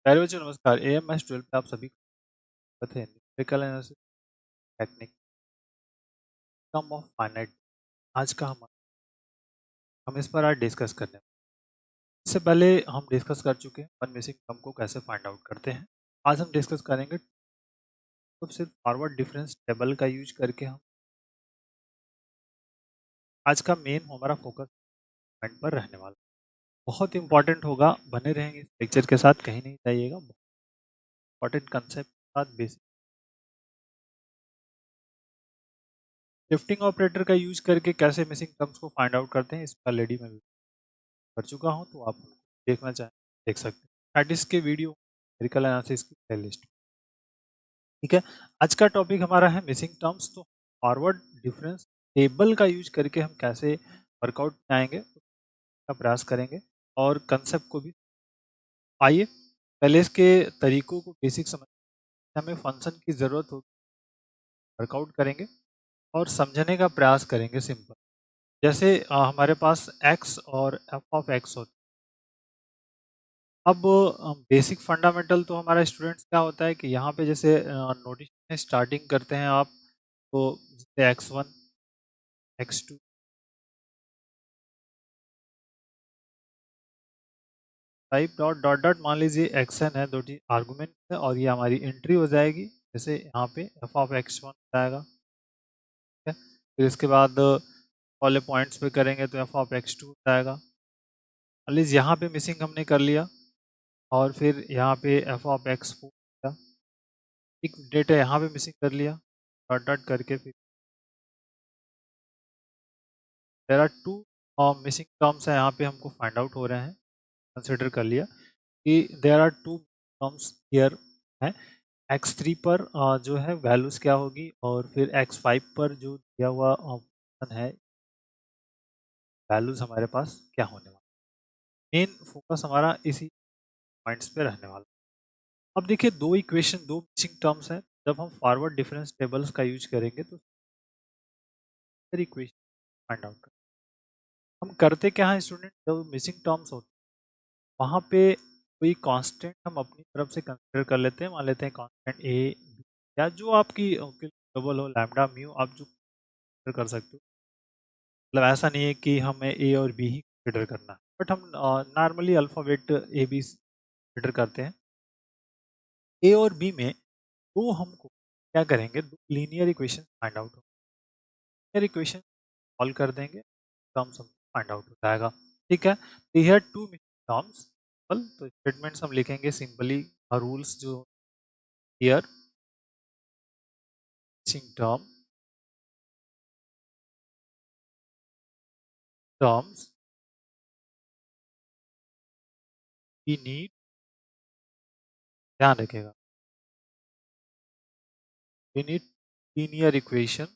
प्यारे बच्चों नमस्कार। एएमएस 12 पे आप सभी का स्वागत है। Numerical analysis technique sum of finite आज का हम इस पर आज डिस्कस करने वाले हैं। इससे पहले हम डिस्कस कर चुके हैं वन मिसिंग टर्म को कैसे फाइंड आउट करते हैं। आज हम डिस्कस करेंगे तो सिर्फ फॉरवर्ड डिफरेंस टेबल का यूज करके हम आज का मेन हमारा फोकस पॉइंट पर रहने वाला है। बहुत इंपॉर्टेंट होगा, बने रहेंगे इस लेक्चर के साथ, कहीं नहीं जाइएगा। इंपॉर्टेंट कंसेप्ट के साथ बेसिक शिफ्टिंग ऑपरेटर का यूज करके कैसे मिसिंग टर्म्स को फाइंड आउट करते हैं इसका ऑलरेडी मैं कर चुका हूँ, तो आप देखना चाहें देख सकते हैं। स्टैटिस के वीडियो न्यूमेरिकल एनालिसिस की प्लेलिस्ट। ठीक है, आज का टॉपिक हमारा है मिसिंग टर्म्स। तो फॉरवर्ड डिफरेंस टेबल का यूज करके हम कैसे वर्कआउट में आएंगे का प्रयास करेंगे और कंसेप्ट को भी। आइए पहले इसके तरीकों को बेसिक समझ, हमें फंक्शन की ज़रूरत होगी, वर्कआउट करेंगे और समझने का प्रयास करेंगे। सिंपल जैसे हमारे पास x और f ऑफ x होता है। अब बेसिक फंडामेंटल तो हमारा स्टूडेंट्स क्या होता है कि यहाँ पे जैसे नोटिस में स्टार्टिंग करते हैं आप, तो जैसे x1 x2 type dot dot dot मान लीजिए xn है, दो आर्गुमेंट है और ये हमारी एंट्री हो जाएगी। जैसे यहाँ पे f ऑफ x1 जाएगा, ठीक है। फिर इसके बाद वाले पॉइंट्स पे करेंगे तो f ऑफ x2 जाएगा। मान लीजिए यहाँ पे मिसिंग हमने कर लिया और फिर यहाँ पे f ऑफ x4 एक डेटा यहाँ पे मिसिंग कर लिया, डॉट डॉट करके। फिर there are two missing terms है यहाँ पे हमको फाइंड आउट हो रहे हैं। कंसिडर कर लिया कि there are two terms here है। x3 पर जो है वैल्यूज क्या होगी और फिर x5 पर जो दिया हुआ ऑप्शन है वैल्यूज हमारे पास क्या होने वाला। मेन फोकस हमारा इसी पॉइंट्स पे रहने वाला। अब देखिए दो इक्वेशन, दो मिसिंग टर्म्स हैं। जब हम फॉरवर्ड डिफरेंस टेबल्स का यूज करेंगे तो इक्वेशन फाइंड आउट कर, हम करते क्या है स्टूडेंट, जब मिसिंग टर्म्स होते हैं वहाँ पे कोई कांस्टेंट हम अपनी तरफ से कंसिडर कर लेते हैं। मान लेते हैं कांस्टेंट ए बी या जो आपकी डबल हो, लैम्डा म्यू, आप जो consider कर सकते हो। मतलब ऐसा नहीं है कि हमें ए और बी ही कंसिडर करना है, बट हम normally alphabet A be consider करते हैं। ए और बी में दो हमको क्या करेंगे, दो लीनियर इक्वेशन फाइंड आउट हो, लीनियर इक्वेशन सॉल्व कर देंगे, टर्म्स हम फाइंड आउट हो जाएगा। ठीक है, तो हियर टू टर्म्स, तो स्टेटमेंट्स हम लिखेंगे सिंपली, रूल्स जो here missing terms we need, ध्यान रखेगा, we need linear equation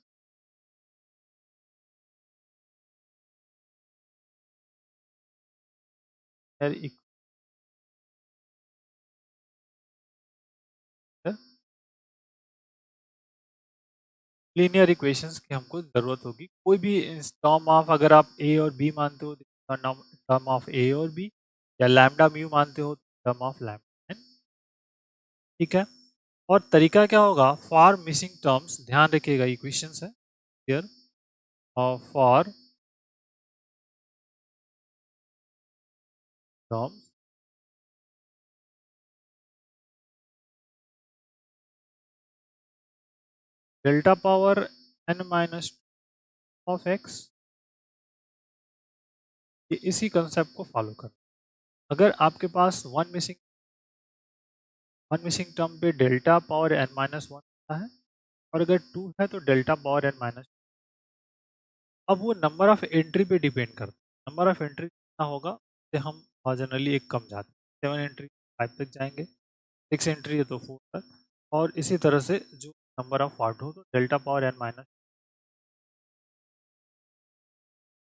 linear equations की हमको ज़रूरत होगी। कोई भी टर्म ऑफ, अगर आप ए और बी मानते हो टर्म ऑफ ए और बी, या लैम्डा म्यू मानते हो टर्म ऑफ लैम्डा एन। ठीक है, और तरीका क्या होगा, फॉर मिसिंग टर्म्स, ध्यान रखिएगा इक्वेशंस है हियर, और for term delta power n minus of x, इसी कंसेप्ट को फॉलो कर। अगर आपके पास वन मिसिंग टर्म पे delta power n minus one होता है और अगर टू है तो डेल्टा पावर n माइनस। अब वो नंबर ऑफ एंट्री पे डिपेंड करता है। नंबर ऑफ एंट्री कितना होगा तो हम जनरली एक कम जाते हैं, 7 एंट्री 5 तक जाएंगे, 6 एंट्री है तो 4 तक, और इसी तरह से जो नंबर ऑफ पार्ट हो तो डेल्टा पावर n माइनस।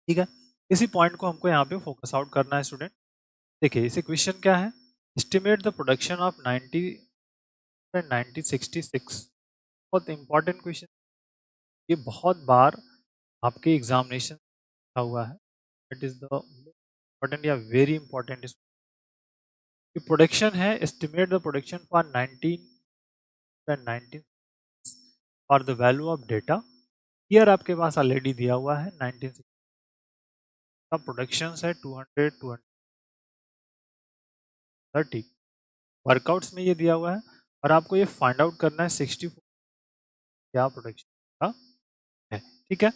ठीक है, इसी पॉइंट को हमको यहाँ पे फोकस आउट करना है स्टूडेंट। देखिए इसे क्वेश्चन क्या है, estimate the production of 90 and 1966। बहुत इंपॉर्टेंट क्वेश्चन, ये बहुत बार आपके एग्जामिनेशन हुआ है। इट इज़ द इम्पोर्टेंट या वेरी इंपॉर्टेंट। कि प्रोडक्शन है, estimate the production for 19 for the value of data. Year आपके पास ऑलरेडी दिया हुआ है 1960 का प्रोडक्शन है 200 230 वर्कआउट्स में ये दिया हुआ है और आपको ये फाइंड आउट करना है 64 क्या प्रोडक्शन का है। ठीक है,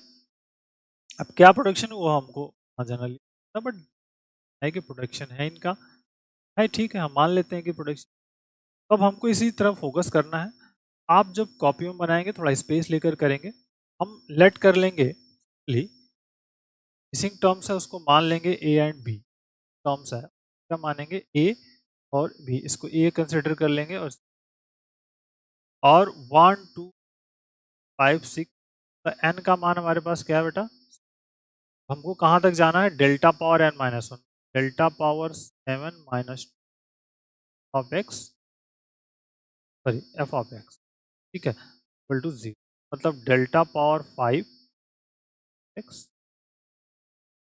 अब क्या प्रोडक्शन है वो हमको जनरली बट है कि प्रोडक्शन है इनका है। ठीक है, हम मान लेते हैं कि प्रोडक्शन। तो अब हमको इसी तरफ फोकस करना है। आप जब कॉपी में बनाएंगे थोड़ा स्पेस लेकर करेंगे। हम लेट कर लेंगे मिसिंग टर्म्स है उसको मान लेंगे ए एंड बी टर्म्स है, क्या मानेंगे ए और बी, इसको ए कंसिडर कर लेंगे और 1 2 5 6 तो एन का मान हमारे पास क्या है बेटा, हमको कहाँ तक जाना है, delta power n minus one, delta power 7 minus of x sorry f of x. ठीक है, इक्वल टू 0, मतलब डेल्टा पावर 5 एक्स,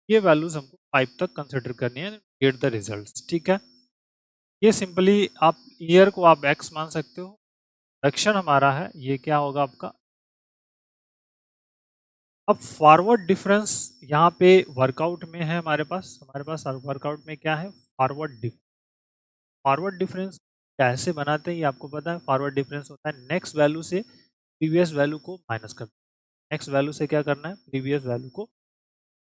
ये वैल्यूज हमको 5 तक कंसिडर करनी है, गेट द रिजल्ट्स। ठीक है, ये सिंपली आप ईयर को आप एक्स मान सकते हो, प्रोडक्शन हमारा है ये क्या होगा आपका। अब फॉरवर्ड डिफरेंस यहाँ पे वर्कआउट में है हमारे पास वर्कआउट में क्या है, फॉरवर्ड डिफरेंस कैसे बनाते हैं ये आपको पता है। फॉरवर्ड डिफरेंस होता है नेक्स्ट वैल्यू से प्रीवियस वैल्यू को माइनस करना, नेक्स्ट वैल्यू से क्या करना है, प्रीवियस वैल्यू को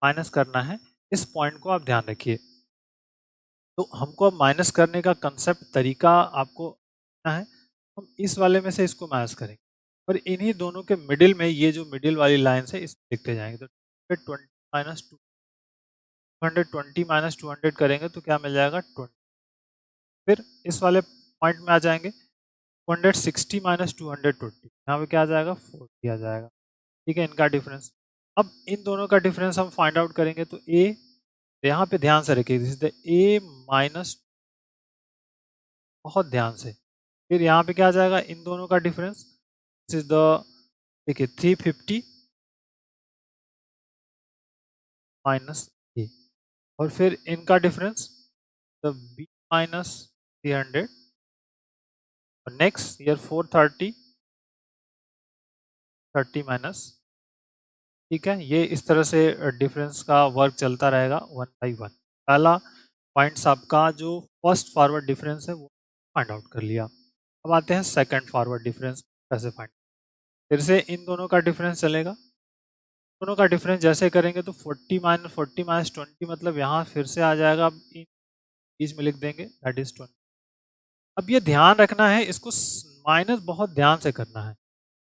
माइनस करना है। इस पॉइंट को आप ध्यान रखिए। तो हमको अब माइनस करने का कंसेप्ट तरीका आपको है, हम इस वाले में से इसको माइनस करेंगे और इन्हीं दोनों के मिडिल में ये जो मिडिल वाली लाइन है इस लिखते जाएंगे। तो 20 माइनस 220 माइनस 200 करेंगे तो क्या मिल जाएगा 20। फिर इस वाले पॉइंट में आ जाएंगे 260 माइनस 220, यहाँ पे क्या आ जाएगा 40 आ जाएगा। ठीक है, इनका डिफरेंस। अब इन दोनों का डिफरेंस हम फाइंड आउट करेंगे तो ए, यहाँ पे ध्यान से रखिए this is the A minus, बहुत ध्यान से। फिर यहाँ पे क्या आ जाएगा इन दोनों का डिफरेंस, दिस इज द देखिए 350 माइनस ए, और फिर इनका डिफरेंस द बी माइनस 300 और नेक्स्ट ईयर 430 30 माइनस। ठीक है, ये इस तरह से डिफरेंस का वर्क चलता रहेगा वन बाई वन। पहला पॉइंट्स आपका जो फर्स्ट फॉरवर्ड डिफरेंस है वो फाइंड आउट कर लिया। अब आते हैं सेकंड फॉरवर्ड डिफरेंस कैसे फाइंड, फिर से इन दोनों का डिफरेंस चलेगा। दोनों का डिफरेंस जैसे करेंगे तो 40 माइनस 20 मतलब यहाँ फिर से आ जाएगा, अब इन बीच में लिख देंगे दैट इज 20। अब ये ध्यान रखना है, इसको माइनस बहुत ध्यान से करना है।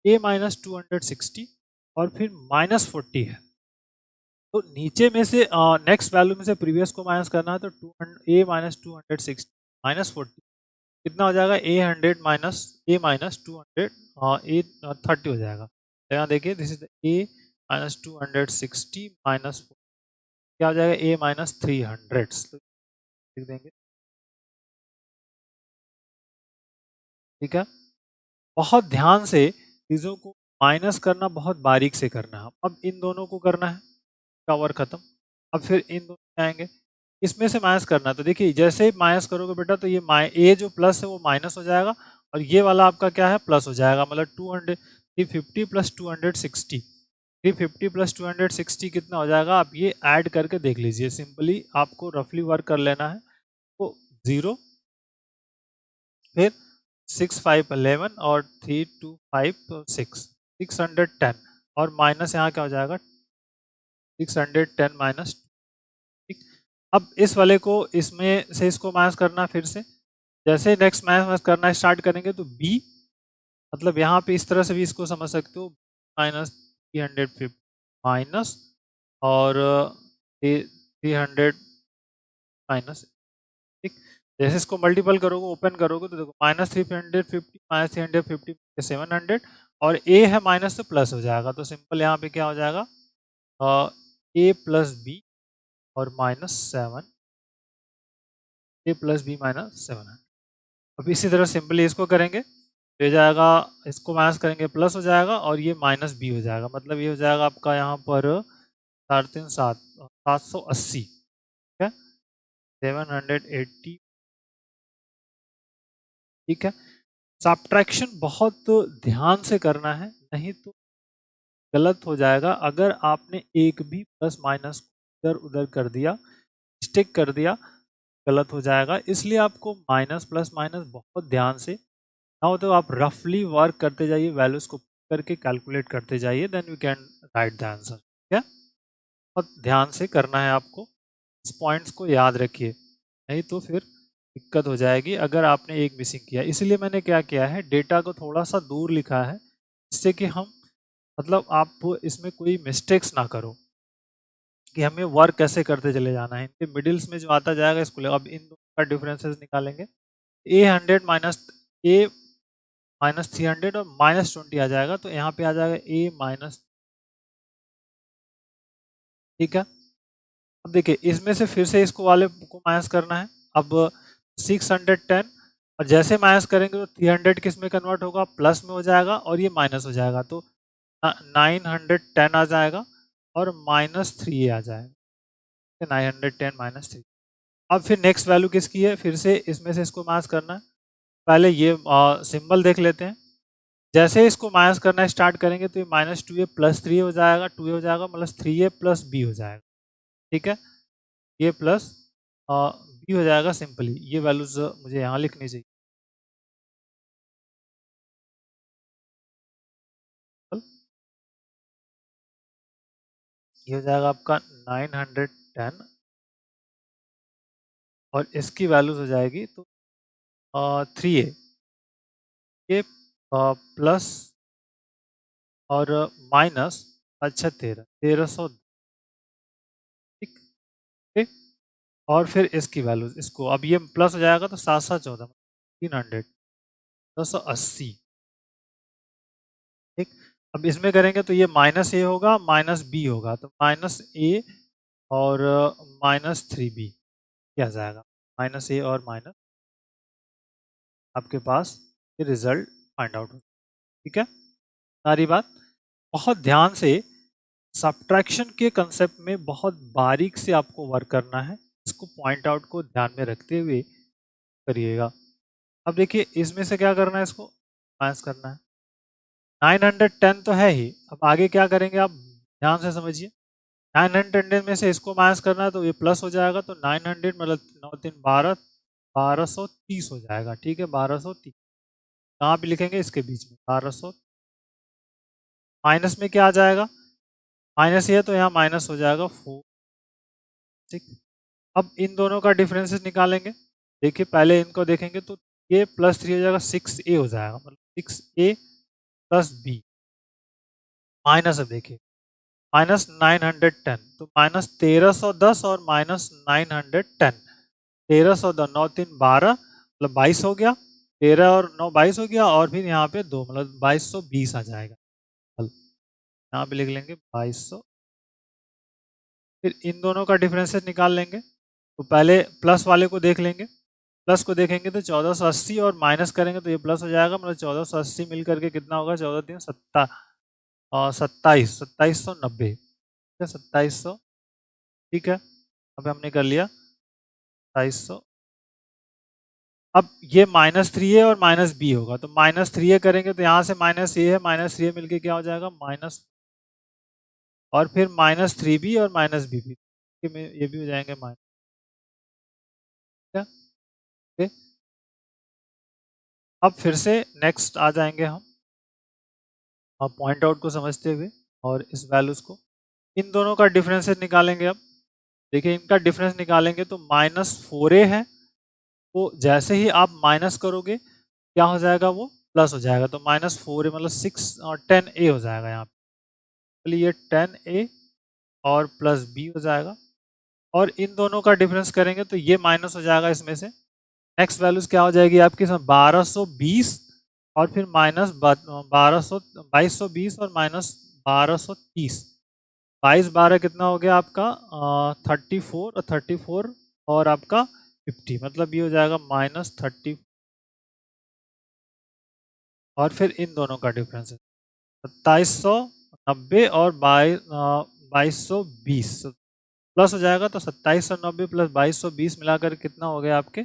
ए माइनस 260 और फिर माइनस 40 है, तो नीचे में से नेक्स्ट वैल्यू में से प्रीवियस को माइनस करना है। तो ए माइनस 260 माइनस 40 कितना हो जाएगा, ए 100 माइनस ए माइनस 200 ए 30 हो जाएगा। तो यहाँ देखिए this is a minus 260 minus क्या हो जाएगा, ए माइनस 300 लिख देंगे। ठीक है, बहुत ध्यान से चीज़ों को माइनस करना, बहुत बारीक से करना है। अब इन दोनों को करना है, कवर खत्म। अब फिर इन दोनों में आएंगे, इसमें से माइनस करना है। तो देखिए जैसे ही माइनस करोगे बेटा तो ये ए जो प्लस है वो माइनस हो जाएगा और ये वाला आपका क्या है प्लस हो जाएगा, मतलब 200 350 प्लस 260 350 प्लस 260 कितना हो जाएगा, आप ये ऐड करके देख लीजिए। सिंपली आपको रफली वर्क कर लेना है। तो 0 फिर 6 5 11 और 3 2 5 6 610 और माइनस यहाँ क्या हो जाएगा 610 माइनस। ठीक, अब इस वाले को इसमें से इसको माइनस करना, फिर से जैसे नेक्स्ट माइनस करना स्टार्ट करेंगे तो बी, मतलब यहाँ पे इस तरह से भी इसको समझ सकते हो, माइनस 350 माइनस और 300 माइनस। ठीक, जैसे इसको मल्टीपल करोगे ओपन करोगे तो देखो माइनस 350 माइनस 350 700 और ए है माइनस से प्लस हो जाएगा। तो सिंपल यहाँ पे क्या हो जाएगा ए प्लस बी और माइनस 7, ए प्लस बी माइनस 700। अब इसी तरह सिंपली इसको करेंगे तो ये जाएगा, इसको माइनस करेंगे प्लस हो जाएगा और ये माइनस बी हो जाएगा, मतलब ये हो जाएगा आपका यहाँ पर 780। ठीक है, 780 ठीक है। सब्ट्रैक्शन बहुत ध्यान से करना है, नहीं तो गलत हो जाएगा। अगर आपने एक भी प्लस माइनस इधर उधर कर दिया, स्टिक कर दिया, गलत हो जाएगा। इसलिए आपको माइनस प्लस माइनस बहुत ध्यान से, ना हो तो आप रफली वर्क करते जाइए, वैल्यूज को करके कैलकुलेट करते जाइए, then you can write the answer. ठीक है, बहुत ध्यान से करना है आपको, इस पॉइंट्स को याद रखिए, नहीं तो फिर दिक्कत हो जाएगी अगर आपने एक मिसिंग किया। इसलिए मैंने क्या किया है, डेटा को थोड़ा सा दूर लिखा है, जिससे कि हम मतलब आप इसमें कोई मिस्टेक्स ना करो, कि हमें वर्क कैसे करते चले जाना है। इनके मिडिल्स में जो आता जाएगा इसको अब इन दोनों का डिफरेंसेस निकालेंगे। ए 100 माइनस ए माइनस 300 और माइनस 20 आ जाएगा, तो यहाँ पे आ जाएगा ए माइनस। ठीक है, अब देखिए इसमें से फिर से इसको वाले को माइनस करना है। अब 610 और जैसे माइनस करेंगे तो 300 किस में कन्वर्ट होगा, प्लस में हो जाएगा, और ये माइनस हो जाएगा, तो 910 आ जाएगा और माइनस 3 आ जाएगा। 910 माइनस 3। अब फिर नेक्स्ट वैल्यू किसकी है, फिर से इसमें से इसको माइनस करना है। पहले ये सिंबल देख लेते हैं। जैसे इसको माइनस करना स्टार्ट करेंगे तो ये माइनस 2a प्लस 3 हो जाएगा, 2a हो जाएगा, मतलब 3a प्लस b हो जाएगा। ठीक है, ये प्लस b हो जाएगा सिंपली। ये वैल्यूज मुझे यहाँ लिखनी चाहिए। ये हो जाएगा आपका 910 और इसकी वैल्यूज हो जाएगी तो 3a, ये प्लस और माइनस, अच्छा 1300। ठीक, ठीक। और फिर इसकी वैल्यूज, इसको अब ये प्लस हो जाएगा तो 714 300 1080। ठीक, अब इसमें करेंगे तो ये माइनस ए होगा माइनस बी होगा, तो माइनस ए और माइनस 3b क्या जाएगा, माइनस ए और माइनस, आपके पास ये रिजल्ट फाइंड आउट हो। ठीक है, सारी बात बहुत ध्यान से, सब्ट्रैक्शन के कंसेप्ट में बहुत बारीक से आपको वर्क करना है। इसको पॉइंट आउट को ध्यान में रखते हुए करिएगा। अब देखिए इसमें से क्या करना है, इसको माइनस करना है। 910 तो है ही, अब आगे क्या करेंगे आप ध्यान से समझिए। 910 में से इसको माइनस करना है तो ये प्लस हो जाएगा, तो 900 मतलब 9 3 12 1230 हो जाएगा। ठीक है, 1230 कहाँ पे लिखेंगे, इसके बीच में 1200। माइनस में क्या आ जाएगा, माइनस ये तो यहाँ माइनस हो जाएगा 4। ठीक, अब इन दोनों का डिफरेंसेस निकालेंगे। देखिए पहले इनको देखेंगे तो ये प्लस 3 हो जाएगा, 6a हो जाएगा, मतलब 6a प्लस b माइनस, अब देखिए माइनस 910, तो माइनस 1310 और माइनस 910, 1310 9 3 12 मतलब 22 हो गया, 13 और 9 22 हो गया, और फिर यहाँ पे 2 मतलब 2220 आ जाएगा। यहाँ पे लिख लेंगे 2200। फिर इन दोनों का डिफरेंसेस निकाल लेंगे, तो पहले प्लस वाले को देख लेंगे। प्लस को देखेंगे तो 1480 और माइनस करेंगे तो ये प्लस हो जाएगा, मतलब 1480 मिल करके कितना होगा, 14 3 27 2790। ठीक है, 2700। ठीक है, अब हमने कर लिया 2700। अब ये माइनस 3a और माइनस b होगा, तो माइनस 3a करेंगे तो यहाँ से माइनस a है, माइनस 3a मिलके क्या हो जाएगा, माइनस, और फिर माइनस 3b और माइनस b भी, ये भी हो जाएंगे माइनस। ओके, अब फिर से नेक्स्ट आ जाएंगे हम पॉइंट आउट को समझते हुए, और इस वैल्यूज को, इन दोनों का डिफरेंसेस निकालेंगे। अब देखिए इनका डिफरेंस निकालेंगे तो माइनस 4a है, तो जैसे ही आप माइनस करोगे क्या हो जाएगा, वो प्लस हो जाएगा, तो माइनस 4a मतलब 6 और 10a हो जाएगा यहाँ पे। चलिए ये 10a और प्लस b हो जाएगा, और इन दोनों का डिफरेंस करेंगे तो ये माइनस हो जाएगा इसमें से। नेक्स्ट वैल्यूज क्या हो जाएगी आपकी, इसमें 1220 और फिर माइनस 2220 और माइनस 1230। 22 12 कितना हो गया आपका 34 और 34 और आपका 50, मतलब ये हो जाएगा माइनस 30। और फिर इन दोनों का डिफरेंस है 2790 और 2220 प्लस हो जाएगा, तो 2790 प्लस 2220 मिलाकर कितना हो गया आपके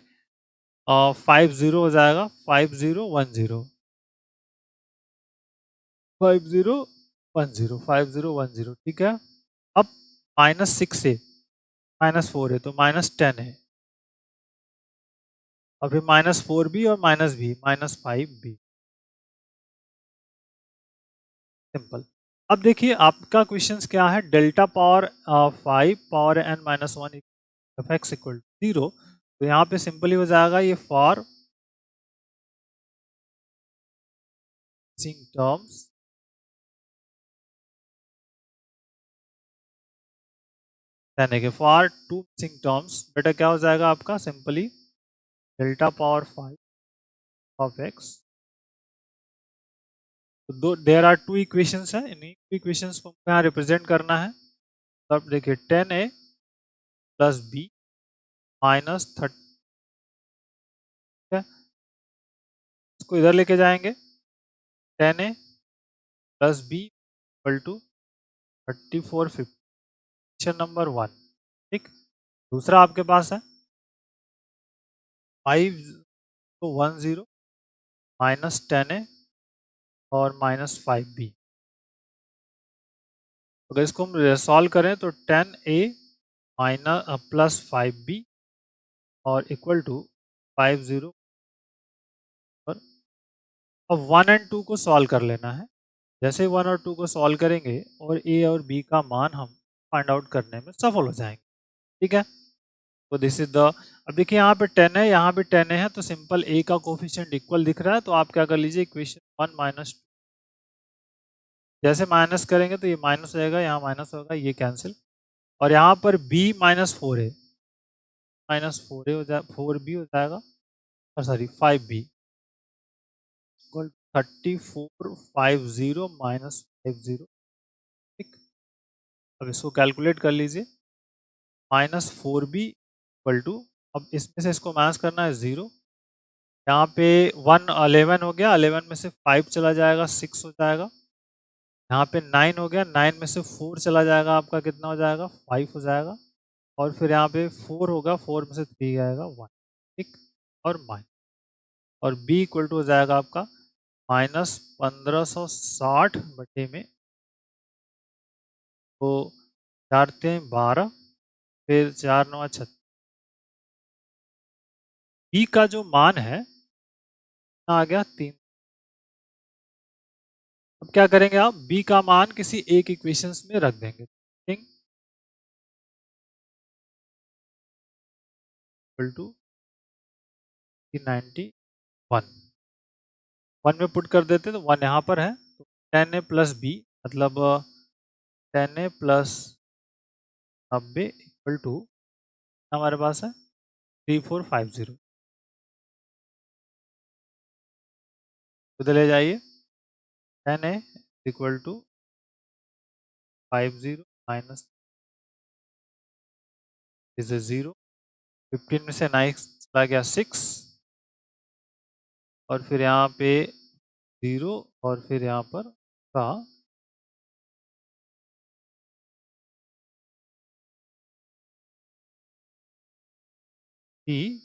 50 हो जाएगा, 5010, 5010, ठीक है। अब -6 है, -4 है, तो -10 है, और फिर -4b और -b, -5b, सिंपल। अब देखिए आपका क्वेश्चन क्या है, delta power 5 power n-1 f x equal to 0, तो यहाँ पे सिंपली हो जाएगा ये फॉर मिसिंग टर्म्स, यानी कि फॉर टू मिसिंग टर्म्स, बेटा क्या हो जाएगा आपका, simply delta power 5 of x. तो दो देयर आर टू इक्वेशंस हैं, इन्हीं इक्वेशंस को यहाँ रिप्रेजेंट करना है। तो अब देखिए 10a प्लस बी -30, इसको इधर लेके जाएंगे, 10a plus b equal to 3450, question number 1, ठीक। दूसरा आपके पास है 5010 -10a और -5b। अगर इसको हम सॉल्व करें तो 10a प्लस 5b और इक्वल टू 50, और अब 1 एंड 2 को सॉल्व कर लेना है। जैसे 1 और 2 को सॉल्व करेंगे और a और b का मान हम फाइंड आउट करने में सफल हो जाएंगे, ठीक है। तो दिस इज द, अब देखिए यहाँ पे 10 है, यहाँ पे 10 है, तो सिंपल a का कोफिशिएंट इक्वल दिख रहा है, तो आप क्या कर लीजिए, इक्वेशन 1 -2, जैसे माइनस करेंगे तो ये माइनस हो जाएगा, यहाँ माइनस होगा, ये कैंसिल, और यहाँ पर b -4 है, -4 हो जाए, 4b हो जाएगा, और सॉरी 5b इक्वल 3450 -50, ठीक। अब इसको कैलकुलेट कर लीजिए, -4b इक्वल टू, अब इसमें से इसको माइनस करना है 0, यहाँ पे 1 11 हो गया, 11 में से 5 चला जाएगा, 6 हो जाएगा, यहाँ पे 9 हो गया, 9 में से 4 चला जाएगा, आपका कितना हो जाएगा, 5 हो जाएगा, और फिर यहाँ पे 4 होगा, 4 में से 3 आएगा 1, ठीक, और माइनस, और b इक्वल टू हो जाएगा आपका -1560 बटे में, तो 4 3 12, फिर 4 9 36, b का जो मान है आ गया 3। अब क्या करेंगे आप, b का मान किसी एक इक्वेशंस में रख देंगे, इक्वल टू 91, 1 में पुट कर देते तो 1 यहाँ पर है, तो 10a प्लस बी, मतलब 10a प्लस 90 इक्वल टू हमारे पास है 3450, उधर ले जाइए, 10a equal to 50 minus is 0, 15 में से 9 चला गया 6, और फिर यहाँ पे 0, और फिर यहाँ पर का e,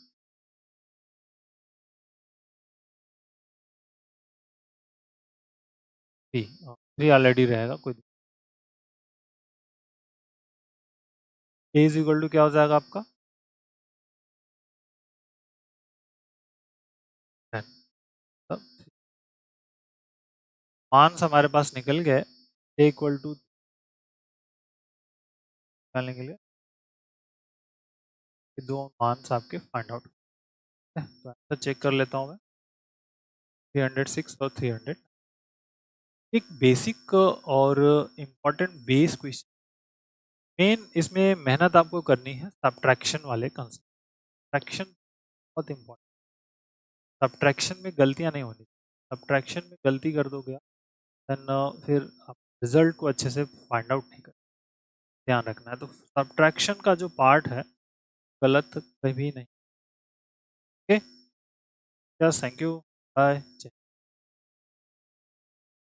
e 3 ऑलरेडी रहेगा, कोई a इज इक्वल टू क्या हो जाएगा आपका 10, तब मान हमारे पास निकल गए, a इक्वल टू निकालने के लिए ये दो मान आपके फाइंड आउट, तो आंसर चेक कर लेता हूँ मैं, 306 और 300। एक बेसिक और इम्पोर्टेंट बेस क्वेश्चन, मेन इसमें मेहनत आपको करनी है, सब्ट्रैक्शन वाले कंसेप्ट, सब्ट्रैक्शन बहुत इम्पोर्टेंट, सब्ट्रैक्शन में गलतियाँ नहीं होनी, सब्ट्रैक्शन में गलती कर दोगे देन फिर आप रिजल्ट को अच्छे से फाइंड आउट नहीं कर, ध्यान रखना है, तो सब्ट्रैक्शन का जो पार्ट है गलत कभी नहीं, okay, yes, thank you, bye.